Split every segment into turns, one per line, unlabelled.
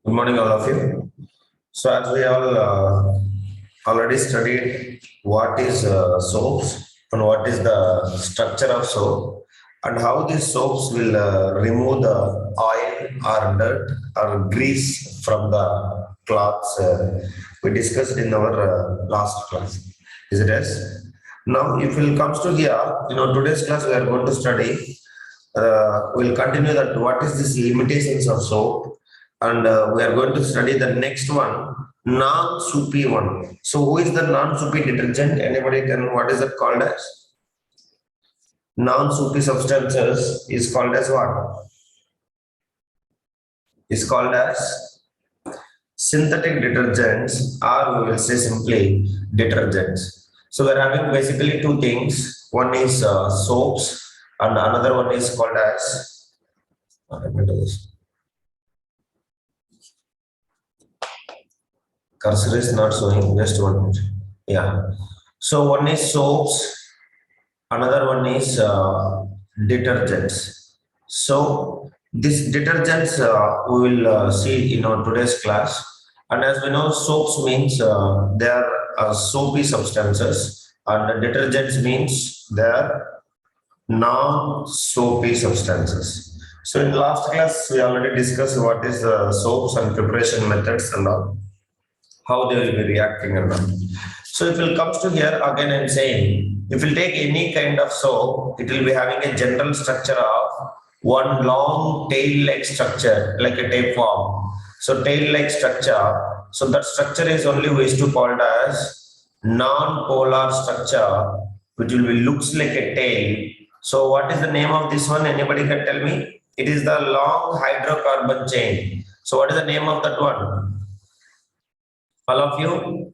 Good morning, all of you. So, as we all already studied what is soaps and what is the structure of soap and how these soaps will remove the oil or dirt or grease from the cloths, we discussed in our last class. Is it yes? Now, if it comes to here, today's class we are going to study. We'll continue that. What is this limitations of soap? And we are going to study the next one, non-soapy one. So who is the non-soapy detergent? Anybody can, what is it called as? Non-soapy substances is called as what? Is called as synthetic detergents, or we will say simply detergents. So we're having basically two things. One is soaps and another one is called as, let me do this. Cursor is not showing, just 1 minute. Yeah. So one is soaps, another one is detergents. So these detergents we will see in our today's class. And as we know, soaps means they are soapy substances, and detergents means they are non-soapy substances. So in last class, we already discussed what is soaps and preparation methods and all, how they will be reacting and all. So if it comes to here, again I'm saying, if you take any kind of soap, it will be having a general structure of one long tail-like structure, like a tapeworm. So tail-like structure. So that structure is only we used to call it as non-polar structure, which will be looks like a tail. So what is the name of this one? Anybody can tell me? It is the long hydrocarbon chain. So what is the name of that one? All of you?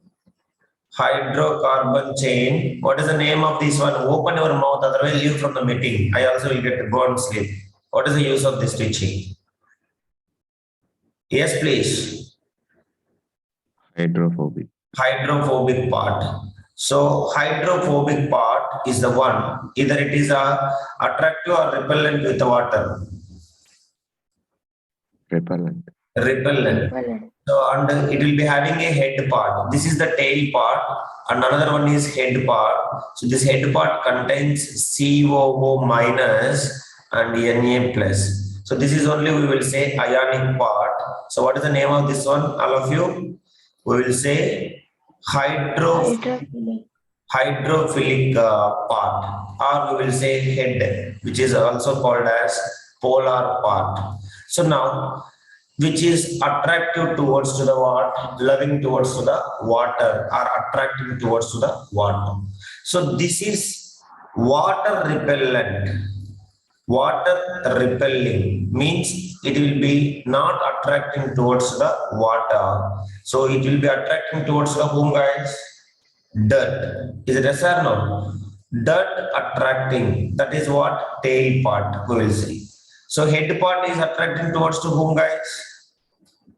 Hydrocarbon chain. What is the name of this one? Open your mouth, otherwise leave from the meeting. I also will get to go and sleep. What is the use of this teaching? Yes, please.
Hydrophobic.
Hydrophobic part. So hydrophobic part is the one, either it is attractive or repellent with the water.
Repellent.
Repellent. So, and it will be having a head part. This is the tail part, and another one is head part. So this head part contains COO minus and Na plus. So this is only, we will say, ionic part. So what is the name of this one? All of you, we will say hydrophilic part, or we will say head, which is also called as polar part. So now, which is attractive towards to the water, loving towards to the water, or attractive towards to the water. So this is water repellent. Water repelling means it will be not attracting towards the water. So it will be attracting towards the whom, guys? Dirt. Is it yes or no? Dirt attracting. That is what tail part we will see. So head part is attracting towards to whom, guys?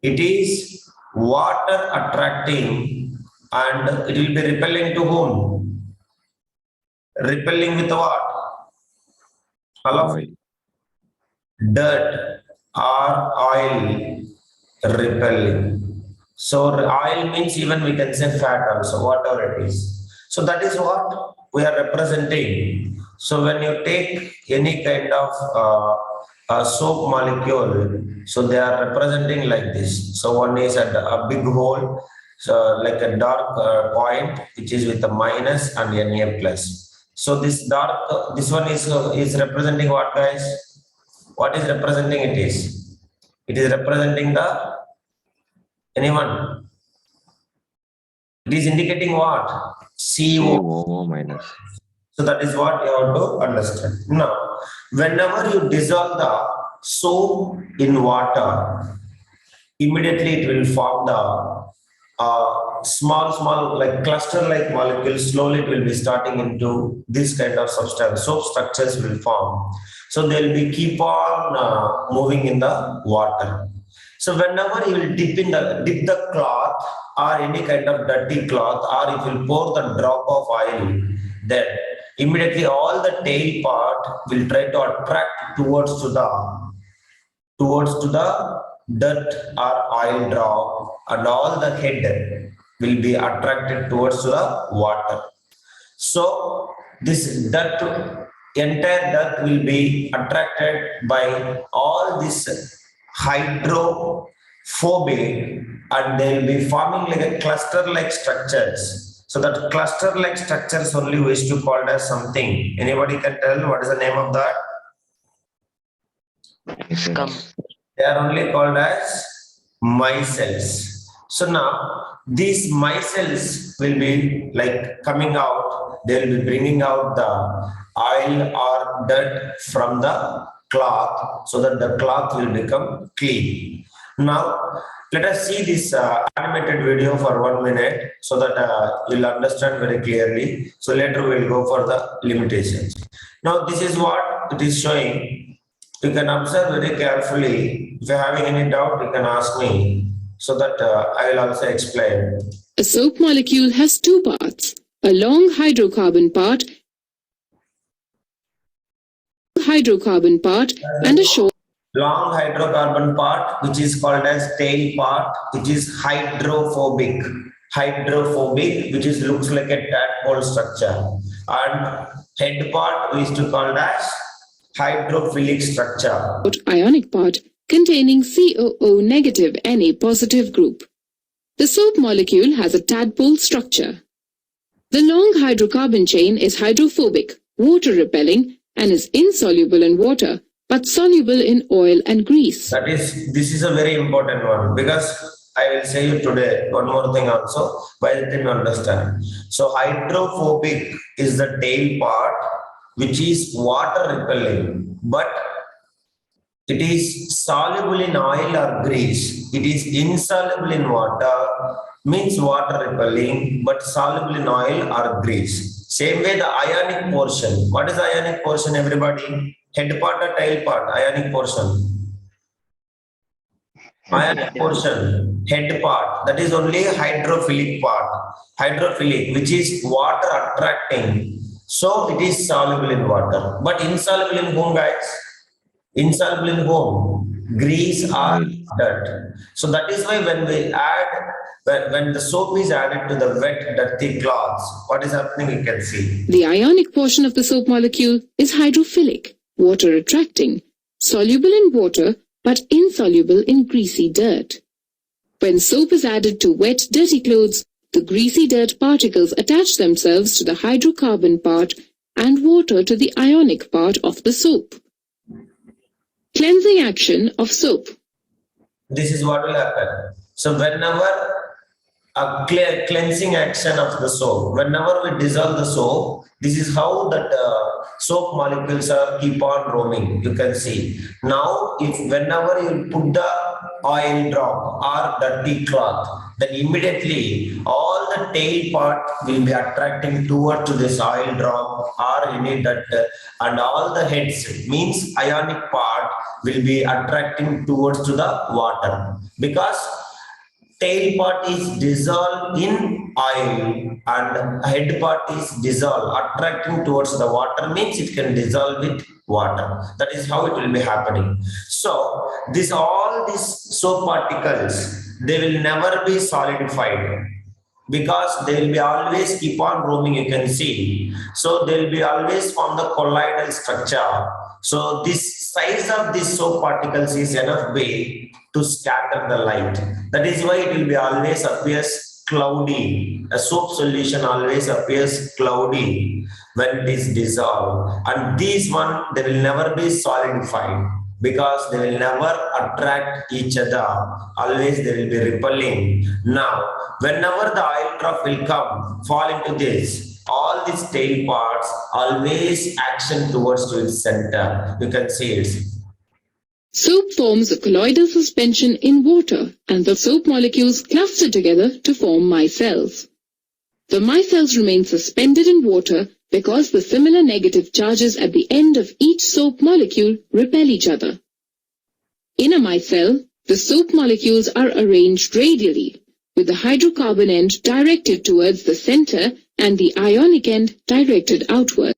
It is water attracting, and it will be repelling to whom? Repelling with what?
Oil.
Dirt or oil repelling. So oil means even we can say fat also, whatever it is. So that is what we are representing. So when you take any kind of a soap molecule, so they are representing like this. So one is at a big hole, so like a dark point, which is with a minus and Na plus. So this dark, this one is representing what, guys? What is representing it is? It is representing the, anyone? It is indicating what?
COO minus.
So that is what you have to understand. Now, whenever you dissolve the soap in water, immediately it will form the small like cluster like molecules. Slowly it will be starting into this kind of substance. Soap structures will form. So they will be keep on moving in the water. So whenever you will dip the cloth or any kind of dirty cloth, or if you pour the drop of oil, then immediately all the tail part will try to attract towards to the dirt or oil drop, and all the head will be attracted towards the water. So this dirt, entire dirt will be attracted by all this hydrophobic, and they will be forming like a cluster-like structures. So that cluster-like structures only we used to call as something. Anybody can tell what is the name of that?
Scum.
They are only called as micelles. So now these micelles will be like coming out, they will be bringing out the oil or dirt from the cloth so that the cloth will become clean. Now let us see this animated video for 1 minute so that you'll understand very clearly. So later we'll go for the limitations. Now this is what it is showing. You can observe very carefully. If you're having any doubt, you can ask me so that I will also explain.
A soap molecule has two parts, a long hydrocarbon part and a short
Long hydrocarbon part, which is called as tail part, which is hydrophobic. Hydrophobic, which is looks like a tadpole structure. And head part we used to call as hydrophilic structure.
ionic part containing COO negative Na positive group. The soap molecule has a tadpole structure. The long hydrocarbon chain is hydrophobic, water repelling, and is insoluble in water but soluble in oil and grease.
This is a very important one because I will say you today one more thing also by the time you understand. So hydrophobic is the tail part which is water repelling, but it is soluble in oil or grease. It is insoluble in water, means water repelling, but soluble in oil or grease. Same way the ionic portion. What is ionic portion, everybody? Head part or tail part? Ionic portion. Ionic portion, head part, that is only hydrophilic part. Hydrophilic, which is water attracting. So it is soluble in water. But insoluble in whom, guys? Insoluble in whom? Grease or dirt. So that is why when we add, when the soap is added to the wet, dirty cloths, what is happening you can see.
The ionic portion of the soap molecule is hydrophilic, water attracting, soluble in water but insoluble in greasy dirt. When soap is added to wet, dirty clothes, the greasy dirt particles attach themselves to the hydrocarbon part and water to the ionic part of the soap. Cleansing action of soap.
This is what will happen. So whenever a cleansing action of the soap, whenever we dissolve the soap, this is how that soap molecules are keep on roaming. You can see. Now, whenever you put the oil drop or dirty cloth, then immediately all the tail part will be attracting towards to this oil drop or any dirt, and all the heads means ionic part will be attracting towards to the water because tail part is dissolved in oil and head part is dissolved, attracting towards the water means it can dissolve with water. That is how it will be happening. So all these soap particles, they will never be solidified because they will be always keep on roaming, you can see. So they will be always form the colloidal structure. So this size of these soap particles is enough big to scatter the light. That is why it will be always appears cloudy. A soap solution always appears cloudy when it is dissolved. And these one, they will never be solidified because they will never attract each other. Always they will be repelling. Now, whenever the oil drop will come, fall into this, all these tail parts always action towards to its center. You can see it.
Soap forms a colloidal suspension in water and the soap molecules cluster together to form micelles. The micelles remain suspended in water because the similar negative charges at the end of each soap molecule repel each other. In a micelle, the soap molecules are arranged radially, with the hydrocarbon end directed towards the center and the ionic end directed outward.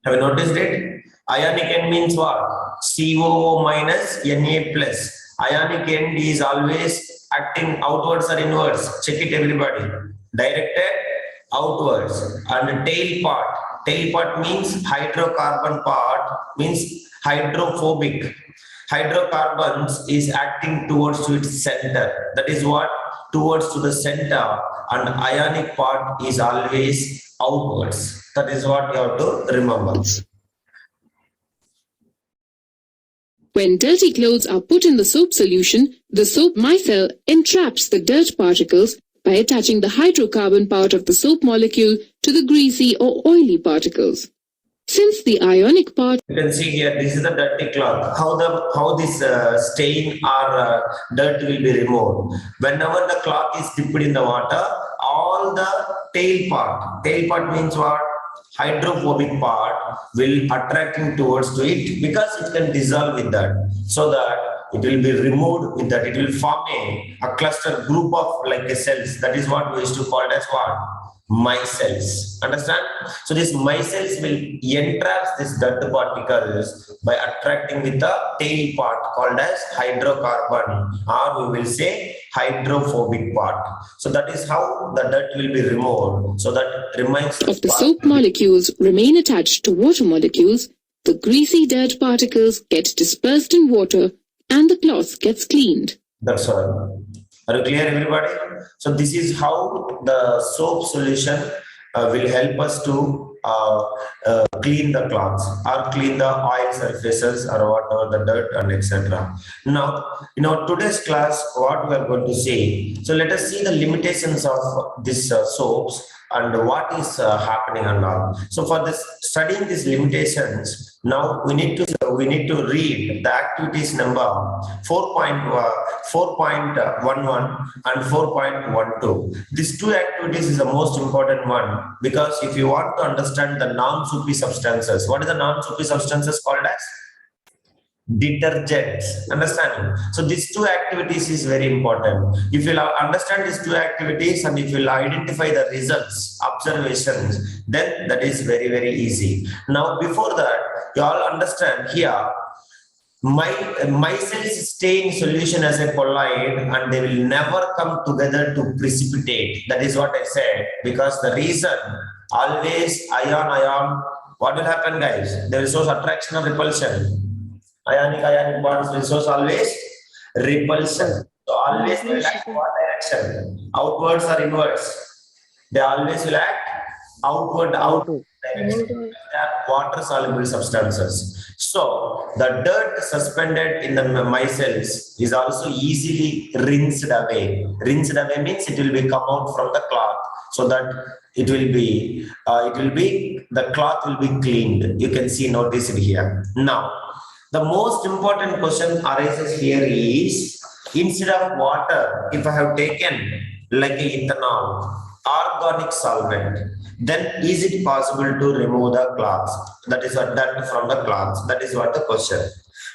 Have you noticed it? Ionic end means what? COO minus Na plus. Ionic end is always acting outwards or inwards. Check it, everybody. Directed outwards. And tail part means hydrocarbon part, means hydrophobic. Hydrocarbons is acting towards to its center. That is what? Towards to the center. And ionic part is always outwards. That is what you have to remember.
When dirty clothes are put in the soap solution, the soap micelle entraps the dirt particles by attaching the hydrocarbon part of the soap molecule to the greasy or oily particles. Since the ionic part,
you can see here, this is the dirty cloth. How this stain or dirt will be removed. Whenever the cloth is dipped in the water, all the tail part means what? Hydrophobic part will attracting towards to it because it can dissolve with that, so that it will be removed with that. It will form a cluster group of like a cells. That is what we used to call as what? Micelles. Understand? So these micelles will entrap these dirt particles by attracting with the tail part called as hydrocarbon, or we will say hydrophobic part. So that is how the dirt will be removed. So that remains
of the soap molecules remain attached to water molecules, the greasy dirt particles get dispersed in water and the cloth gets cleaned.
That's all. Are you clear, everybody? So this is how the soap solution will help us to clean the cloths or clean the oil surfaces or whatever the dirt and etc. Now, in our today's class, what we are going to see. So let us see the limitations of these soaps and what is happening and all. So for this studying these limitations, now we need to read the activities number 4.11 and 4.12. These two activities is the most important one, because if you want to understand the non-soapy substances, what is the non-soapy substances called as? Detergents. Understand? So these two activities is very important. If you understand these two activities and if you identify the results, observations, then that is very, very easy. Now before that, you all understand here, micelles stay in solution as a colloid and they will never come together to precipitate. That is what I said, because the reason always ion, what will happen, guys? There is no attraction or repulsion. Ionic bonds will source always repulsion. So always will act what direction? Outwards or inwards? They always will act outward direction. They are water soluble substances. So the dirt suspended in the micelles is also easily rinsed away. Rinsed away means it will be come out from the cloth, so that the cloth will be cleaned. You can see, notice it here. Now, the most important question arises here is, instead of water, if I have taken like a ethanol, organic solvent, then is it possible to remove the cloths? That is what dirt from the cloths. That is what the question.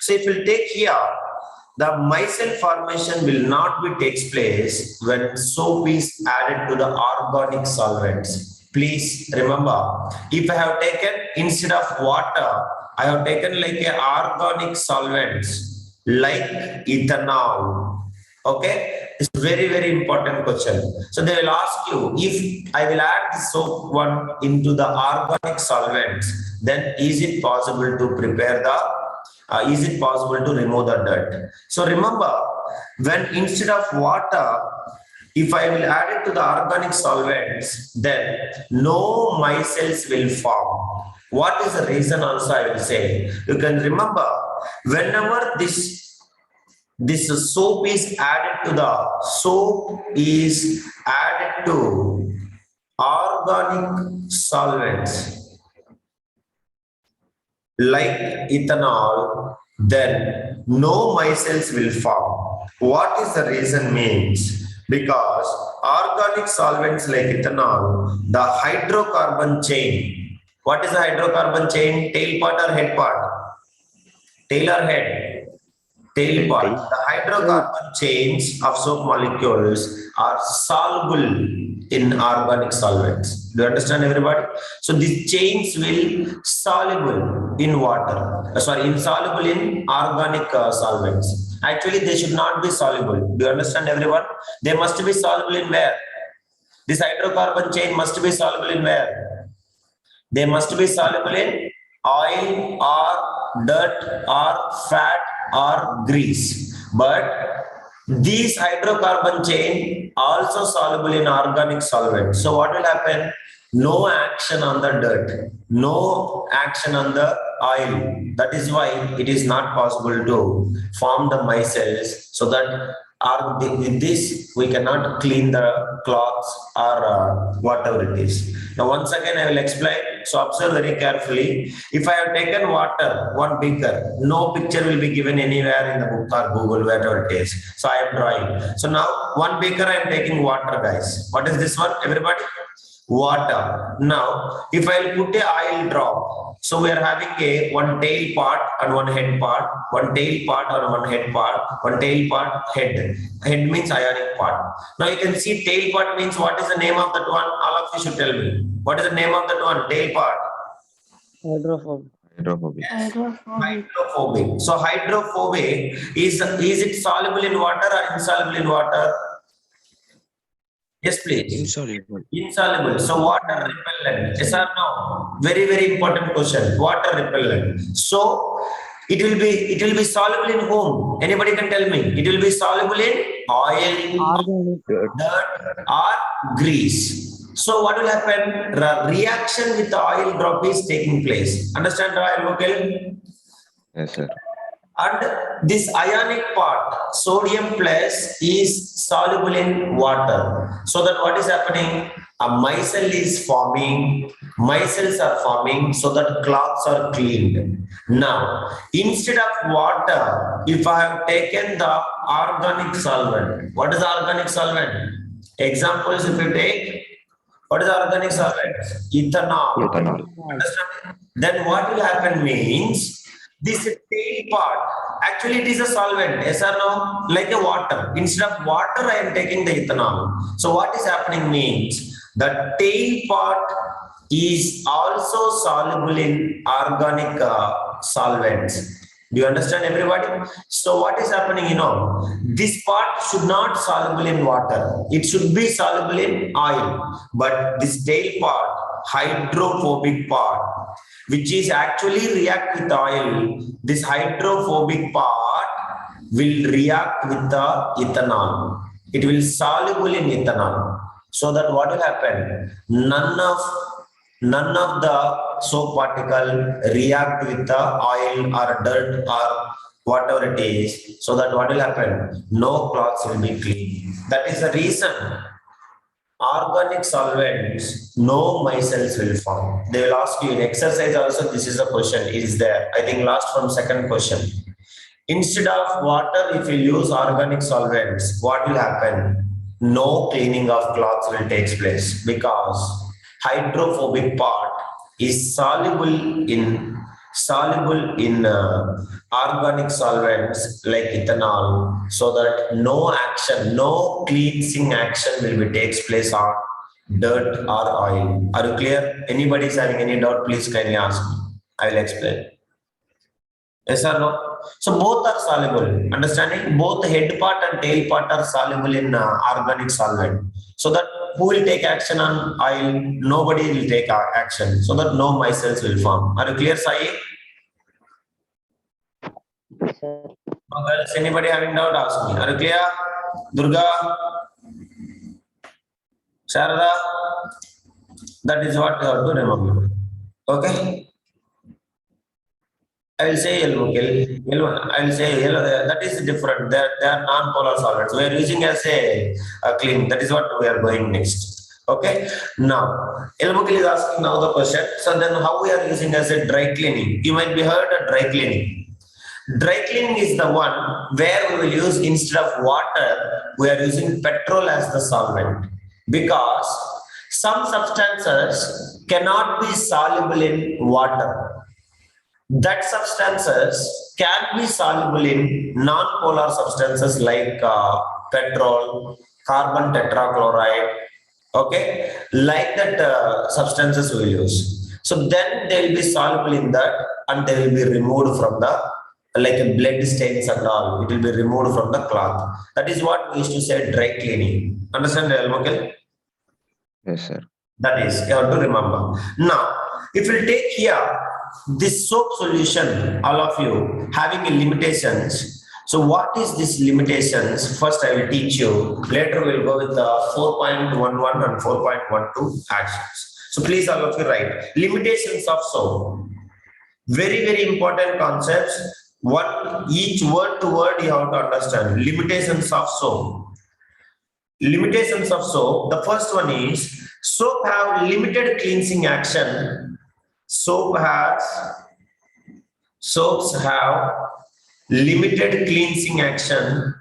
So if we take here, the micelle formation will not be takes place when soap is added to the organic solvents. Please remember, if I have taken instead of water, I have taken like a organic solvents like ethanol. Okay, it's very, very important question. So they will ask you, if I will add the soap one into the organic solvents, then is it possible to prepare the is it possible to remove the dirt? So remember, when instead of water, if I will add it to the organic solvents, then no micelles will form. What is the reason also I will say? You can remember, whenever this soap is added to organic solvents like ethanol, then no micelles will form. What is the reason means? Because organic solvents like ethanol, the hydrocarbon chain. What is the hydrocarbon chain? Tail part or head part? Tail or head? Tail part. The hydrocarbon chains of soap molecules are soluble in organic solvents. Do you understand, everybody? So these chains will soluble in water. Insoluble in organic solvents. Actually, they should not be soluble. Do you understand, everyone? They must be soluble in where? This hydrocarbon chain must be soluble in where? They must be soluble in oil or dirt or fat or grease. But these hydrocarbon chain also soluble in organic solvent. So what will happen? No action on the dirt, no action on the oil. That is why it is not possible to form the micelles, so that with this we cannot clean the cloths or whatever it is. Now once again I will explain. So observe very carefully. If I have taken water, one beaker, no picture will be given anywhere in the book or Google, wherever it is. So I am drawing. So now one beaker I am taking water, guys. What is this one, everybody? Water. Now if I will put a oil drop, so we are having a one tail part and one head part, one tail part and one head part, one tail part, head. Head means ionic part. Now you can see tail part means, what is the name of that one? All of you should tell me. What is the name of that one? Tail part.
Hydrophobic.
Hydrophobic.
Hydrophobic. So hydrophobic is it soluble in water or insoluble in water? Yes, please.
Insoluble.
Insoluble. So water repellent. Yes or no? Very, very important question. Water repellent. So it will be soluble in whom? Anybody can tell me. It will be soluble in oil,
Organic.
dirt, or grease. So what will happen? Reaction with the oil drop is taking place. Understand, Royal Vocal?
Yes, sir.
And this ionic part, sodium plus, is soluble in water. So that what is happening? A micelle is forming, micelles are forming, so that cloths are cleaned. Now, instead of water, if I have taken the organic solvent, what is the organic solvent? Examples, if you take, what is the organic solvent? Ethanol.
Ethanol.
Understand? Then what will happen means, this tail part, actually it is a solvent, yes or no? Like a water. Instead of water, I am taking the ethanol. So what is happening means, the tail part is also soluble in organic solvents. Do you understand, everybody? So what is happening, this part should not soluble in water. It should be soluble in oil. But this tail part, hydrophobic part, which is actually react with oil, this hydrophobic part will react with the ethanol. It will soluble in ethanol. So that what will happen? None of the soap particle react with the oil or dirt or whatever it is. So that what will happen? No cloths will be clean. That is the reason. Organic solvents, no micelles will form. They will ask you in exercise also, this is a question, it is there. I think last from second question. Instead of water, if you use organic solvents, what will happen? No cleaning of cloths will take place, because hydrophobic part is soluble in organic solvents like ethanol, so that no action, no cleansing action will be takes place on dirt or oil. Are you clear? Anybody is having any doubt, please kindly ask me. I will explain. Yes or no? So both are soluble. Understanding? Both head part and tail part are soluble in organic solvent. So that who will take action on oil? Nobody will take action. So that no micelles will form. Are you clear, Sai? Else anybody having doubt, ask me. Are you clear? Durga? Sharada? That is what you have to remember. Okay? I will say yellow. I will say yellow. That is different. They are non-polar solvents. We are using as a clean. That is what we are going next. Okay. Now, Elmukil is asking now the question. So then, how we are using as a dry cleaning? You might be heard of dry cleaning. Dry cleaning is the one where we will use, instead of water, we are using petrol as the solvent, because some substances cannot be soluble in water. That substances can be soluble in non-polar substances like petrol, carbon tetrachloride, okay, like that substances we use. So then they will be soluble in that, and they will be removed from the like a blood stains and all, it will be removed from the cloth. That is what we used to say dry cleaning. Understand, Elmokel?
Yes, sir.
That is, you have to remember. Now, if we take here this soap solution, all of you having a limitations. So what is this limitations? First, I will teach you. Later, we'll go with the 4.11 and 4.12 actions. So please, all of you write limitations of soap. Very, very important concepts. One, each word to word you have to understand. Limitations of soap. Limitations of soap. The first one is soap have limited cleansing action. Soaps have limited cleansing action.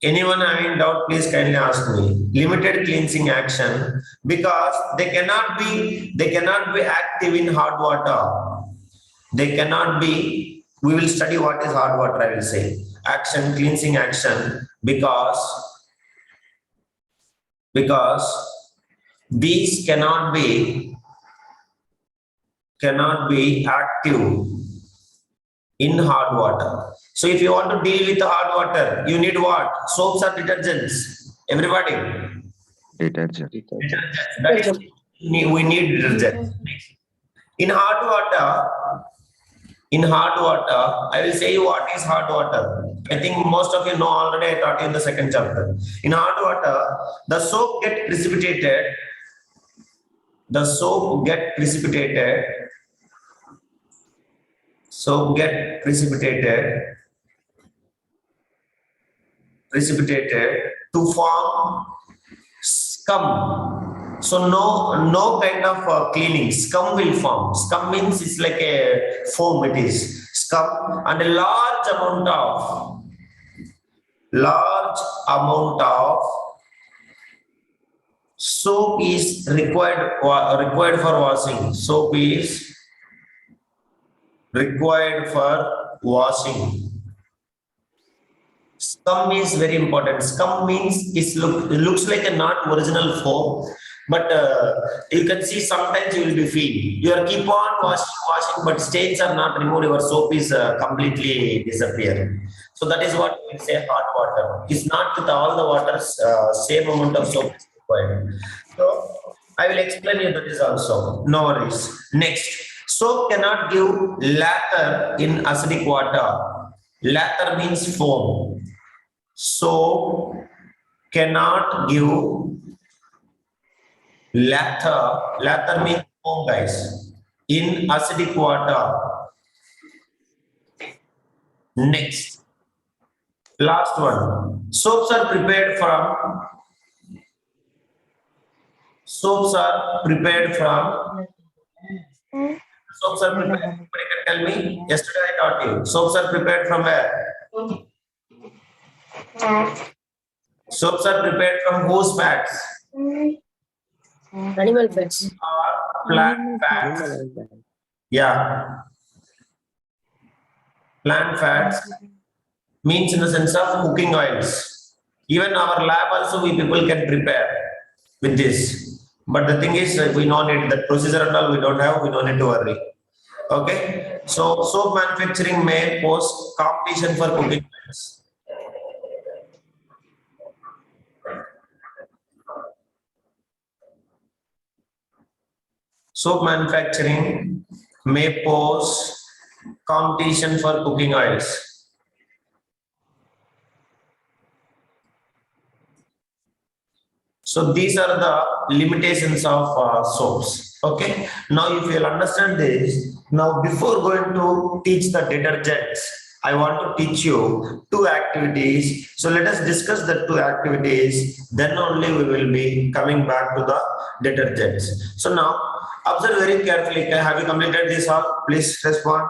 Anyone having doubt, please kindly ask me. Limited cleansing action because they cannot be active in hot water. They cannot be. We will study what is hot water. I will say action, cleansing action because these cannot be active in hot water. So if you want to deal with hot water, you need what? Soaps or detergents? Everybody.
Detergent.
Detergents. That is, we need detergents. In hot water, I will say you what is hot water. I think most of you know already. I taught you in the second chapter. In hot water, the soap get precipitated. Soap get precipitated to form scum. So no kind of cleaning. Scum will form. Scum means it's like a foam. It is scum, and a large amount of soap is required for washing. Soap is required for washing. Scum is very important. Scum means it looks like a not original foam, but you can see sometimes you will be feel. You are keep on washing, but stains are not removed. Your soap is completely disappearing. So that is what we say hot water. It's not with all the waters same amount of soap is required. So I will explain you that is also. No worries. Next, soap cannot give lather in acidic water. Lather means foam. Soap cannot give lather. Lather means foam, guys, in acidic water. Next, last one. Soaps are prepared from. Somebody can tell me. Yesterday I taught you. Soaps are prepared from where? Soaps are prepared from whose fats?
Animal fats.
Plant fats. Yeah. Plant fats means in the sense of cooking oils. Even our lab also we people can prepare with this. But the thing is we don't need that procedure and all we don't have, we don't need to worry. Okay. So soap manufacturing may pose competition for cooking oils. Soap manufacturing may pose competition for cooking oils. So these are the limitations of soaps. Okay. Now, if you'll understand this, now before going to teach the detergents, I want to teach you two activities. So let us discuss the two activities. Then only we will be coming back to the detergents. So now, observe very carefully. Have you completed this all? Please respond.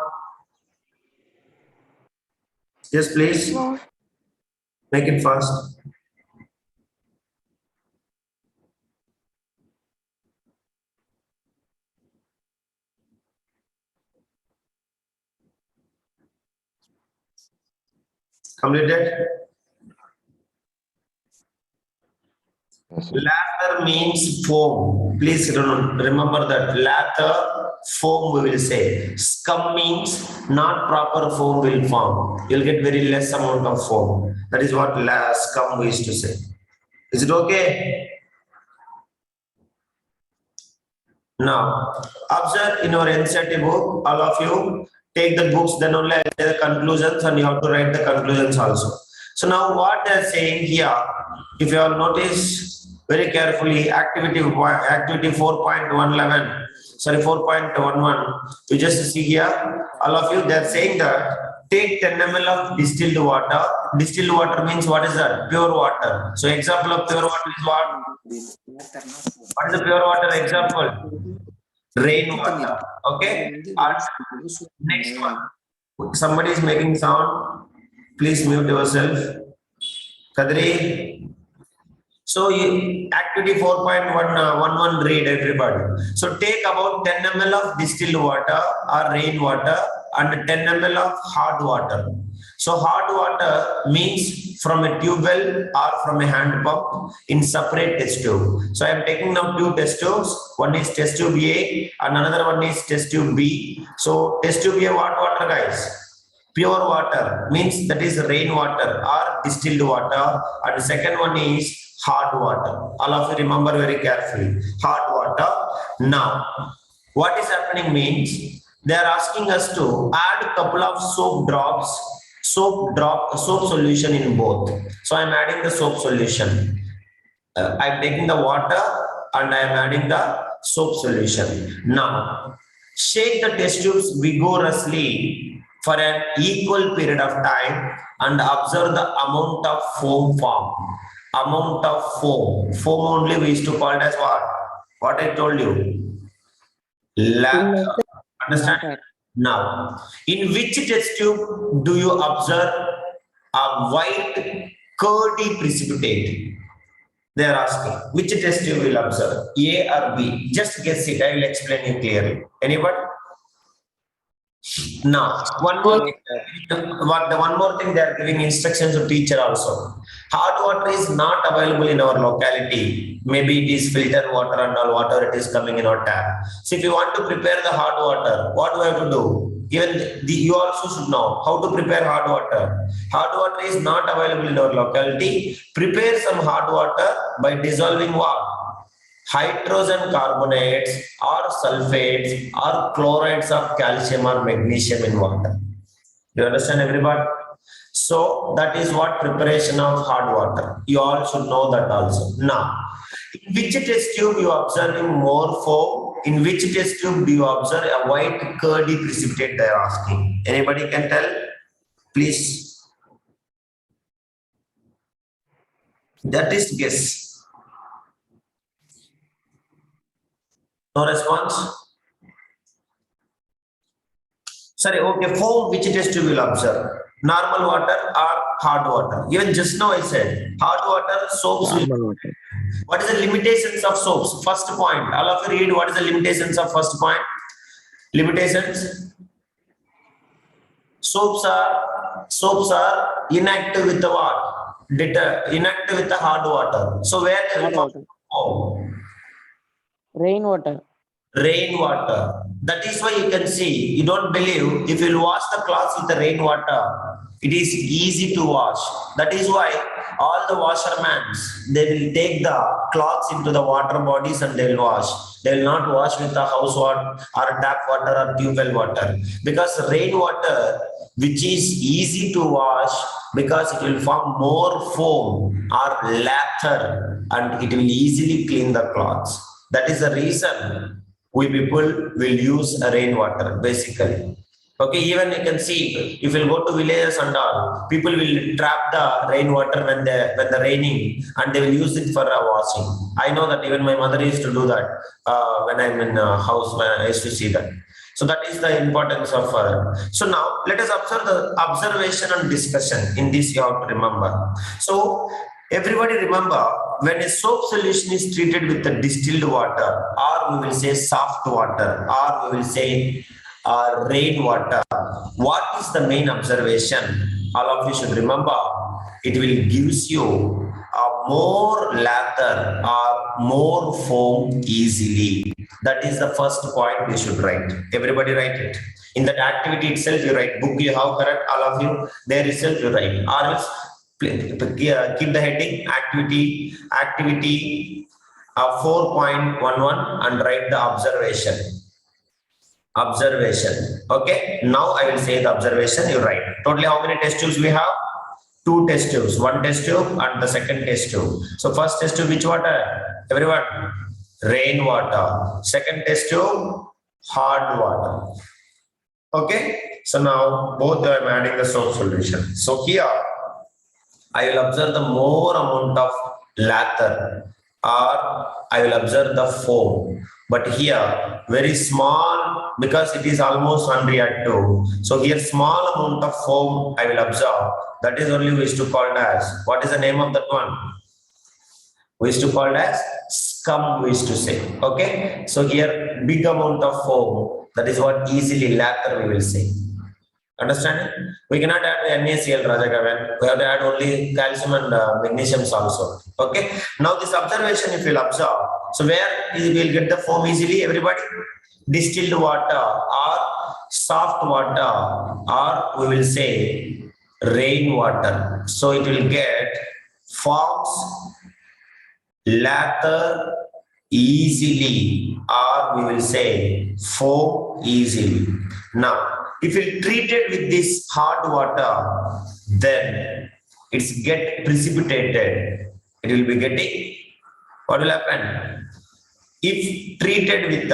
Yes, please. Make it fast. Completed?
Yes, sir.
Lather means foam. Please remember that. Lather foam we will say. Scum means not proper foam will form. You'll get very less amount of foam. That is what scum we used to say. Is it okay? Now, observe in your NCERT book, all of you take the books, then only I'll say the conclusions and you have to write the conclusions also. So now what they're saying here, if you all notice very carefully, activity 4.111, sorry, 4.11, you just see here, all of you, they're saying that take 10 ml of distilled water. Distilled water means what is that? Pure water. So example of pure water is what? What is the pure water example? Rainwater. Okay. And next one. Somebody is making sound. Please mute yourself. Kadri. So activity 4.11 read everybody. So take about 10 ml of distilled water or rainwater and 10 ml of hard water. So hard water means from a tube well or from a hand pump in separate test tube. So I am taking now two test tubes. One is test tube A and another one is test tube B. So test tube A what water guys? Pure water means that is rainwater or distilled water, and the second one is hard water. All of you remember very carefully. Hard water. Now, what is happening means they are asking us to add a couple of soap solution in both. So I am adding the soap solution. I am taking the water and I am adding the soap solution. Now, shake the test tubes vigorously for an equal period of time and observe the amount of foam formed. Amount of foam. Foam only we used to call it as what? What I told you. Lac. Understand? Now, in which test tube do you observe a white curdy precipitate? They are asking which test tube will observe, A or B? Just guess it. I will explain you clearly. Anybody? Now, one more thing they are giving instructions to teacher also. Hard water is not available in our locality. Maybe it is filtered water and all water it is coming in our tap. So if you want to prepare the hard water, what do I have to do? Even you also should know how to prepare hard water. Hard water is not available in our locality. Prepare some hard water by dissolving what? Hydrogen carbonates or sulfates or chlorides of calcium or magnesium in water. You understand everybody? So that is what preparation of hard water. You all should know that also. Now, in which test tube you are observing more foam? In which test tube do you observe a white curdy precipitate they are asking? Anybody can tell? Please. That is guess. No response? Sorry, okay, foam, which test tube will observe? Normal water or hard water? Even just now I said, hard water, soaps. What is the limitations of soaps? First point, all of you read what is the limitations of first point? Limitations? Soaps are inactive with the what? Inactive with the hard water. So where they will form?
Rainwater.
Rainwater. That is why you can see, you don't believe, if you wash the clothes with the rainwater, it is easy to wash. That is why all the washermen, they will take the cloths into the water bodies and they will wash. They will not wash with the house water or tap water or tube well water. Because rainwater, which is easy to wash, because it will form more foam or lather and it will easily clean the clothes. That is the reason we people will use rainwater basically. Okay, even you can see if you go to villages and all, people will trap the rainwater when the raining and they will use it for washing. I know that even my mother used to do that when I'm in a house, when I used to see that. So that is the importance of so now let us observe the observation and discussion. In this you have to remember. So everybody remember, when a soap solution is treated with the distilled water, or we will say soft water, or we will say rainwater, what is the main observation? All of you should remember, it will gives you more lather or more foam easily. That is the first point we should write. Everybody write it. In that activity itself, you write. Book you have correct, all of you. There itself you write. Or else keep the heading activity 4.11 and write the observation. Observation. Okay. Now I will say the observation. You write. Totally, how many test tubes we have? 2 test tubes. 1 test tube and the second test tube. So first test tube, which water? Everyone. Rain water. Second test tube, hard water. Okay. So now both I am adding the soap solution. So here I will observe the more amount of lather or I will observe the foam. But here very small, because it is almost unreactive. So here small amount of foam I will observe. That is only we used to call as, what is the name of that one? We used to call as scum, we used to say. Okay. So here big amount of foam, that is what easily lather we will say. Understand? We cannot add NaCl, Rajagavan. We have to add only calcium and magnesium also. Okay. Now this observation, if you will observe, so where we will get the foam easily, everybody? Distilled water or soft water, or we will say rainwater. So it will get forms lather easily, or we will say foam easily. Now, if you treat it with this hard water, then it's get precipitated. It will be getting, what will happen? If treated with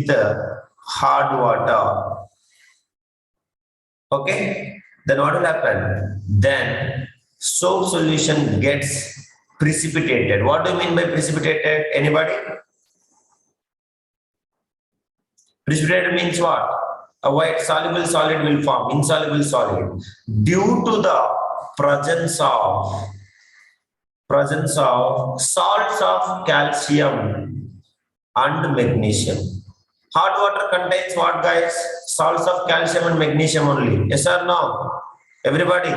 the hard water, okay, then what will happen? Then soap solution gets precipitated. What do you mean by precipitated? Anybody? Precipitated means what? A white soluble solid will form, insoluble solid, due to the presence of salts of calcium and magnesium. Hard water contains what, guys? Salts of calcium and magnesium only. Yes or no? Everybody?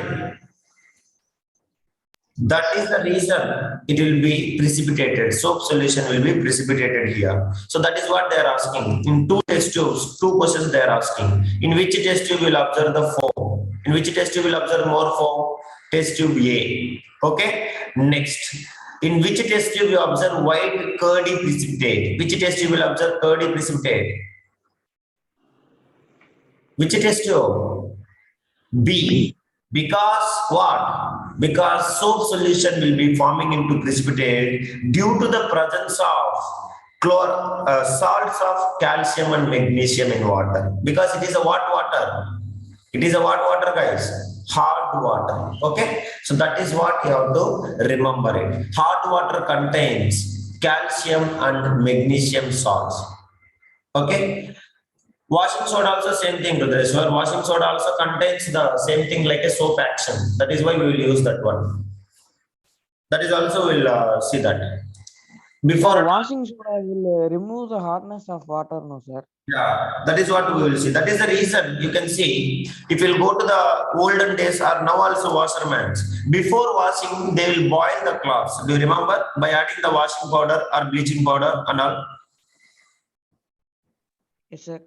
That is the reason it will be precipitated. Soap solution will be precipitated here. So that is what they are asking. In 2 test tubes, 2 questions they are asking. In which test tube will observe the foam? In which test tube will observe more foam? Test tube A. Okay. Next. In which test tube you observe white curdy precipitate? Which test tube will observe curdy precipitate? Which test tube? B. Because what? Because soap solution will be forming into precipitate due to the presence of salts of calcium and magnesium in water. Because it is a what water? It is a what water, guys? Hard water. Okay. So that is what you have to remember it. Hard water contains calcium and magnesium salts. Okay. Washing soda also same thing to this. Where washing soda also contains the same thing like a soap action. That is why we will use that one. That is also we'll see that. Before
washing soda will remove the hardness of water, no sir?
Yeah, that is what we will see. That is the reason you can see if you will go to the olden days or now also washermen. Before washing, they will boil the cloths. Do you remember? By adding the washing powder or bleaching powder and all.
Yes, sir.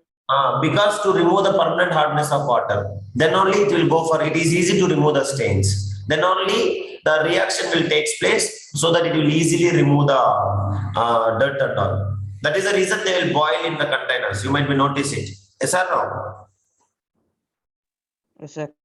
Because to remove the permanent hardness of water, then only it will go for it is easy to remove the stains. Then only the reaction will take place so that it will easily remove the dirt and all. That is the reason they will boil in the containers. You might be notice it. Yes or no?
Yes, sir.